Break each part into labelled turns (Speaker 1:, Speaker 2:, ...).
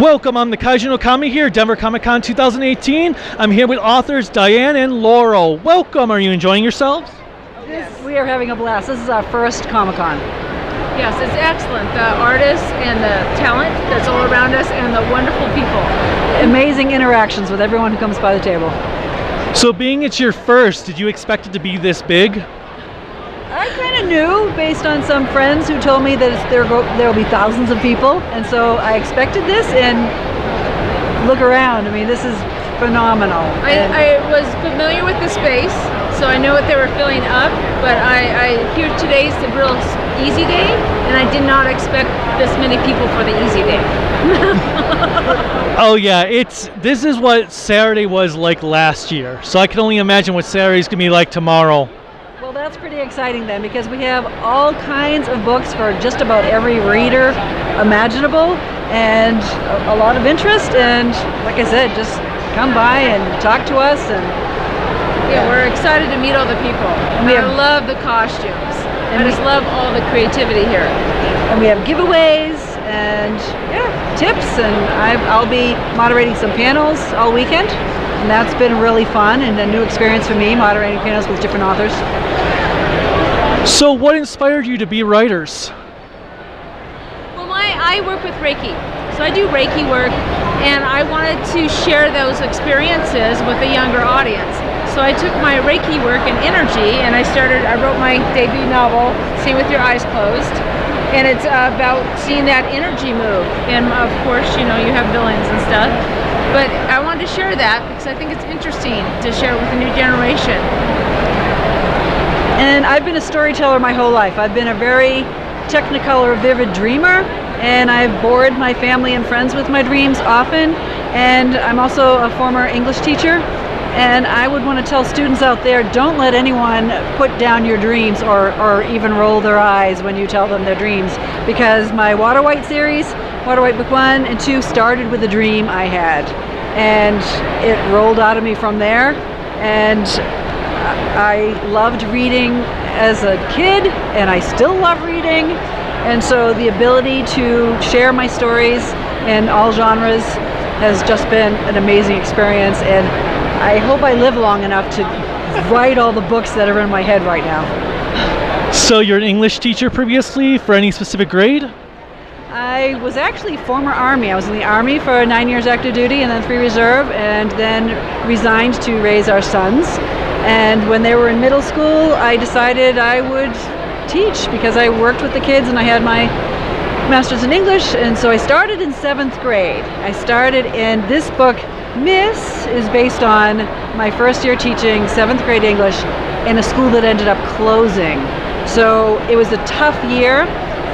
Speaker 1: Welcome, I'm the Kaiju no Kami here, Denver Comic Con 2018. I'm here with authors Diane and Laurel. Welcome, are you enjoying yourselves?
Speaker 2: We are having a blast. This is our first Comic-Con.
Speaker 3: Yes, it's excellent. The artists and the talent that's all around us and the wonderful people.
Speaker 2: Amazing interactions with everyone who comes by the table.
Speaker 1: So being it's your first, did you expect it to be this big?
Speaker 2: I kind of knew based on some friends who told me that there will be thousands of people, and so I expected this, and look around. I mean, this is phenomenal.
Speaker 3: I was familiar with the space, so I know what they were filling up, but I hear today's the real easy day, and I did not expect this many people for the easy day.
Speaker 1: Oh yeah, this is what Saturday was like last year, so I can only imagine what Saturday's gonna be like tomorrow.
Speaker 2: Well, that's pretty exciting then, because we have all kinds of books for just about every reader imaginable, and a lot of interest, and like I said, just come by and talk to us. And
Speaker 3: yeah, we're excited to meet all the people. And I love the costumes. And I just love all the creativity here.
Speaker 2: And we have giveaways and tips, and I'll be moderating some panels all weekend. And that's been really fun and a new experience for me, moderating panels with different authors.
Speaker 1: So what inspired you to be writers?
Speaker 3: Well, I work with Reiki. So I do Reiki work, and I wanted to share those experiences with a younger audience. So I took my Reiki work and energy, and I wrote my debut novel, See With Your Eyes Closed. And it's about seeing that energy move. And of course, you have villains and stuff. But I wanted to share that because I think it's interesting to share with the new generation.
Speaker 2: And I've been a storyteller my whole life. I've been a very technicolor, vivid dreamer, and I've bored my family and friends with my dreams often. And I'm also a former English teacher, and I would want to tell students out there, don't let anyone put down your dreams or even roll their eyes when you tell them their dreams, because my Water White series, Water White Book 1 and 2, started with a dream I had, and it rolled out of me from there. And I loved reading as a kid, and I still love reading, and so the ability to share my stories in all genres has just been an amazing experience, and I hope I live long enough to write all the books that are in my head right now.
Speaker 1: So you're an English teacher previously, for any specific grade?
Speaker 2: I was actually former Army. I was in the Army for 9 years active duty and then 3 reserve, and then resigned to raise our sons. And when they were in middle school, I decided I would teach because I worked with the kids and I had my master's in English. And so I started in 7th grade. I started in this book. Miss is based on my first year teaching 7th grade English in a school that ended up closing. So it was a tough year.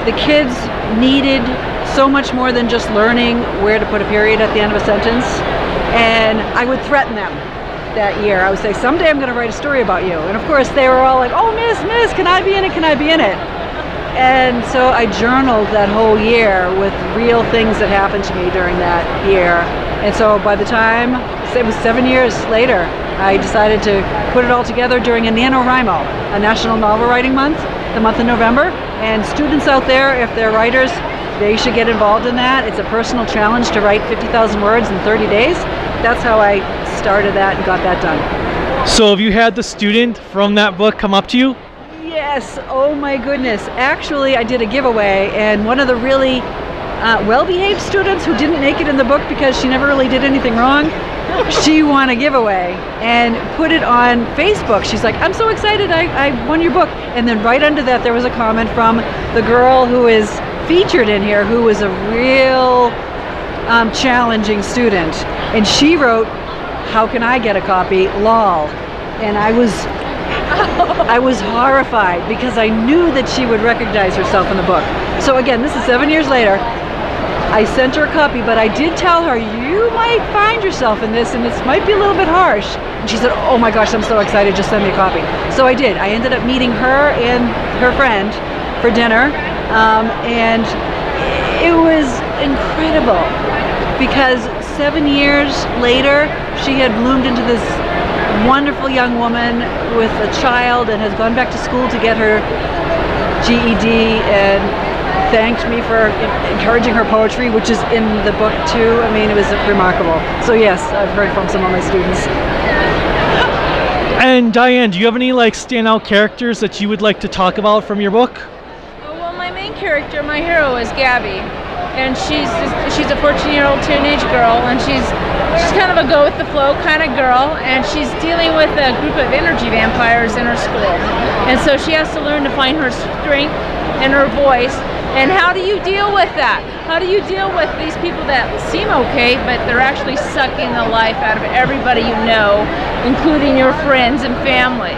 Speaker 2: The kids needed so much more than just learning where to put a period at the end of a sentence. And I would threaten them that year. I would say, someday I'm going to write a story about you. And of course they were all like, oh, Miss, can I be in it? Can I be in it? And so I journaled that whole year with real things that happened to me during that year. And so by the time, it was 7 years later, I decided to put it all together during a NaNoWriMo, a National Novel Writing Month, the month of November. And students out there, if they're writers, they should get involved in that. It's a personal challenge to write 50,000 words in 30 days. That's how I started that and got that done.
Speaker 1: So have you had the student from that book come up to you?
Speaker 2: Yes, oh my goodness. Actually, I did a giveaway, and one of the really well-behaved students who didn't make it in the book because she never really did anything wrong, she won a giveaway and put it on Facebook. She's like, I'm so excited, I won your book. And then right under that there was a comment from the girl who is featured in here, who was a real challenging student. And she wrote, how can I get a copy? Lol. And I was horrified because I knew that she would recognize herself in the book. So again, this is 7 years later. I sent her a copy, but I did tell her, you might find yourself in this, and this might be a little bit harsh. And she said, oh my gosh, I'm so excited, just send me a copy. So I did. I ended up meeting her and her friend for dinner, and it was incredible because 7 years later, she had bloomed into this wonderful young woman with a child and has gone back to school to get her GED, and thanked me for encouraging her poetry, which is in the book too. I mean, it was remarkable. So yes, I've heard from some of my students.
Speaker 1: And Diane, do you have any like standout characters that you would like to talk about from your book?
Speaker 3: Well, my main character, my hero, is Gabby, and she's a 14-year-old teenage girl, and she's kind of a go with the flow kind of girl, and she's dealing with a group of energy vampires in her school, and so she has to learn to find her strength and her voice. And how do you deal with that? How do you deal with these people that seem okay, but they're actually sucking the life out of everybody you know, including your friends and family?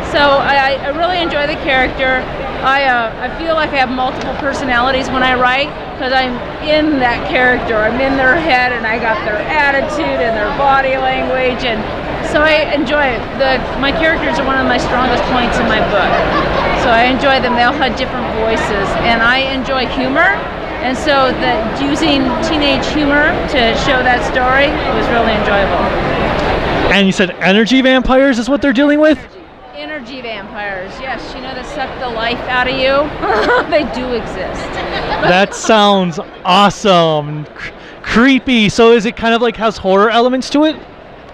Speaker 3: So I really enjoy the character. I feel like I have multiple personalities when I write, because I'm in that character. I'm in their head, and I got their attitude and their body language, and so I enjoy it. My characters are one of my strongest points in my book. So I enjoy them. They all had different voices, and I enjoy humor. And so using teenage humor to show that story was really enjoyable.
Speaker 1: And you said energy vampires is what they're dealing with?
Speaker 3: Energy vampires, yes. You know, that suck the life out of you. They do exist.
Speaker 1: That sounds awesome. Creepy. So is it kind of like has horror elements to it?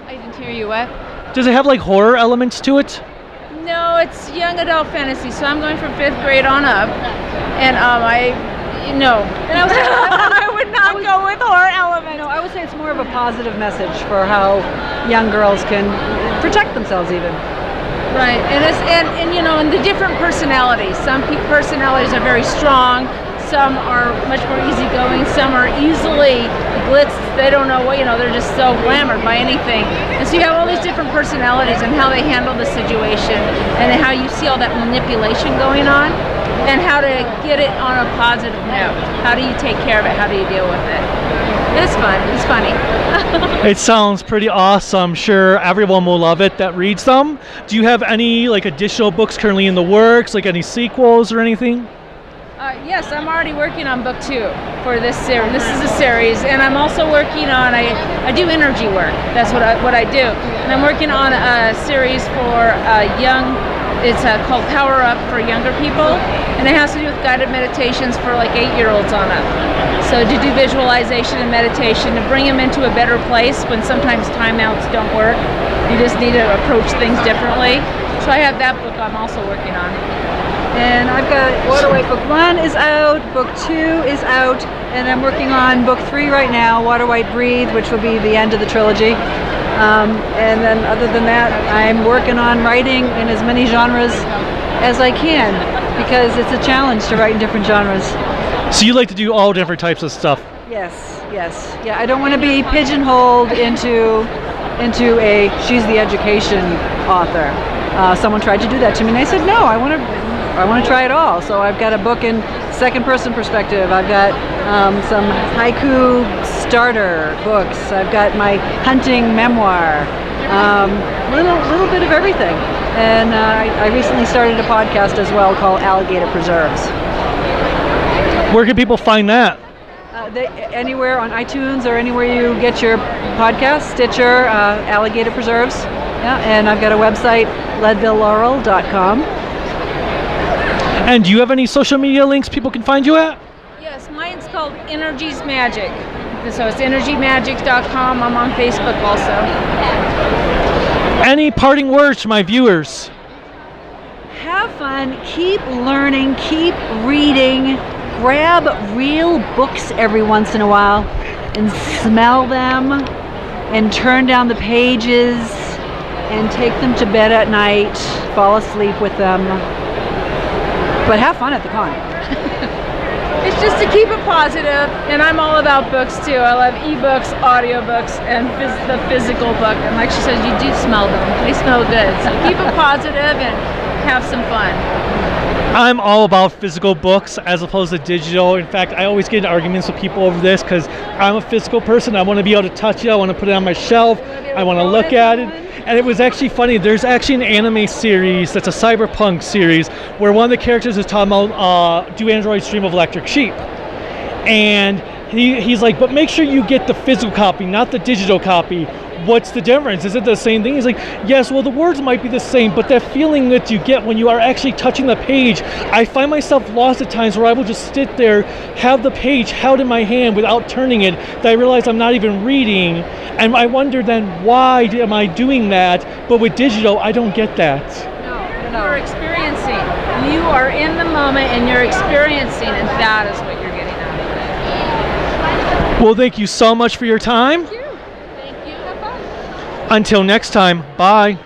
Speaker 3: I didn't hear you. What?
Speaker 1: Does it have like horror elements to it?
Speaker 3: No, it's young adult fantasy, so I'm going from 5th grade on up, and and I would not go with horror elements.
Speaker 2: No, I would say it's more of a positive message for how young girls can protect themselves even.
Speaker 3: Right, and you know, and the different personalities. Some personalities are very strong. Some are much more easygoing. Some are easily blitzed. They don't know what, they're just so glamored by anything. And so you have all these different personalities and how they handle the situation, and how you see all that manipulation going on, and how to get it on a positive note. How do you take care of it? How do you deal with it? It's fun. It's funny.
Speaker 1: It sounds pretty awesome. Sure, everyone will love it that reads them. Do you have any like additional books currently in the works, like any sequels or anything?
Speaker 3: Yes, I'm already working on book 2 for this series. This is a series, and I'm also working on, I do energy work. That's what I do. And I'm working on a series for it's called Power Up for younger people, and it has to do with guided meditations for like 8-year-olds on up. So to do visualization and meditation, to bring them into a better place when sometimes timeouts don't work. You just need to approach things differently. So I have that book I'm also working on.
Speaker 2: And I've got Water White Book 1 is out, Book 2 is out, and I'm working on Book 3 right now, Water White Breathe, which will be the end of the trilogy. And then other than that, I'm working on writing in as many genres as I can, because it's a challenge to write in different genres.
Speaker 1: So you like to do all different types of stuff?
Speaker 2: Yes. Yeah, I don't want to be pigeonholed into a she's the education author. Someone tried to do that to me, and I said no. I want to try it all. So I've got a book in second-person perspective. I've got some haiku starter books. I've got my hunting memoir. Little bit of everything. And I recently started a podcast as well called Alligator Preserves.
Speaker 1: Where can people find that?
Speaker 2: Anywhere on iTunes or anywhere you get your podcast, Stitcher, Alligator Preserves. Yeah, and I've got a website, leadvillelaurel.com.
Speaker 1: And do you have any social media links people can find you at?
Speaker 3: Yes, mine's called Energy's Magic. So it's energymagic.com. I'm on Facebook also.
Speaker 1: Any parting words to my viewers?
Speaker 2: Have fun, keep learning, keep reading, grab real books every once in a while and smell them and turn down the pages and take them to bed at night, fall asleep with them. But have fun at the con.
Speaker 3: It's just to keep it positive, and I'm all about books too. I love ebooks, audiobooks, and the physical book. And like she says, you do smell them. They smell good. So keep it positive and have some fun.
Speaker 1: I'm all about physical books as opposed to digital. In fact, I always get in arguments with people over this because I'm a physical person. I want to be able to touch it. I want to put it on my shelf. I want to look at it. And it was actually funny. There's actually an anime series that's a cyberpunk series where one of the characters is talking about do androids dream of electric sheep? And he's like, but make sure you get the physical copy, not the digital copy. what's the difference? Is it the same thing? He's like, yes, well, the words might be the same, but that feeling that you get when you are actually touching the page, I find myself lost at times where I will just sit there, have the page held in my hand without turning it, that I realize I'm not even reading, and I wonder then, why am I doing that? But with digital, I don't get that.
Speaker 3: No, you're experiencing. You are in the moment and you're experiencing, and that is what you're getting out of it.
Speaker 1: Well, thank you so much for your time.
Speaker 3: Thank you. Have fun.
Speaker 1: Until next time, bye.